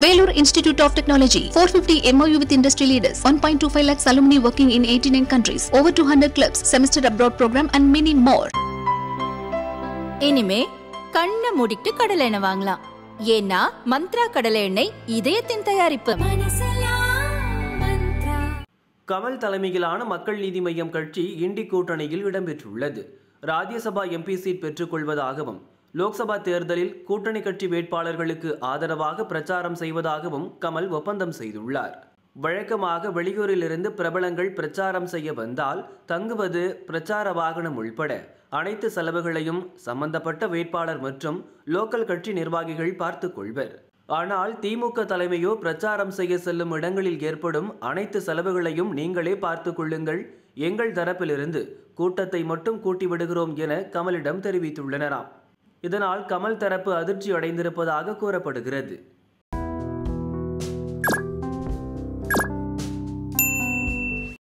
Vellore Institute of Technology, 450 MOU with industry leaders, 1.25 lakhs alumni working in 89 countries, over 200 clubs, semester abroad program and many more. இனிமே கண்ணை மூடிட்டு கடலை எண்ணெய் வாங்கலாம். ஏன்னா மந்த்ரா கடலை எண்ணெய் இதயத்தின் தயாரிப்பு. கமல் தலைமையிலான மக்கள் நீதி மய்யம் கட்சி இண்டி கூட்டணியில் இடம்பெற்றுள்ளது. ராஜ்யசபா எம்பி சீட் பெற்றுக் கொள்வதாகவும் லோக்சபா தேர்தலில் கூட்டணி கட்சி வேட்பாளர்களுக்கு ஆதரவாக பிரச்சாரம் செய்வதாகவும் கமல் ஒப்பந்தம் செய்துள்ளார். வழக்கமாக வெளியூரிலிருந்து பிரபலங்கள் பிரச்சாரம் செய்ய வந்தால் தங்குவது, பிரச்சார வாகனம் உள்பட அனைத்து செலவுகளையும் சம்பந்தப்பட்ட வேட்பாளர் மற்றும் லோக்கல் கட்சி நிர்வாகிகள் பார்த்துக் கொள்வர். ஆனால் திமுக தலைமையோ பிரச்சாரம் செய்ய செல்லும் இடங்களில் ஏற்படும் அனைத்து செலவுகளையும் நீங்களே பார்த்துக் கொள்ளுங்கள், எங்கள் தரப்பிலிருந்து கூட்டத்தை மட்டும் கூட்டி விடுகிறோம் என கமலிடம் தெரிவித்துள்ளனராம். இதனால் கமல் தரப்பு அதிர்ச்சி அடைந்திருப்பதாக கூறப்படுகிறது.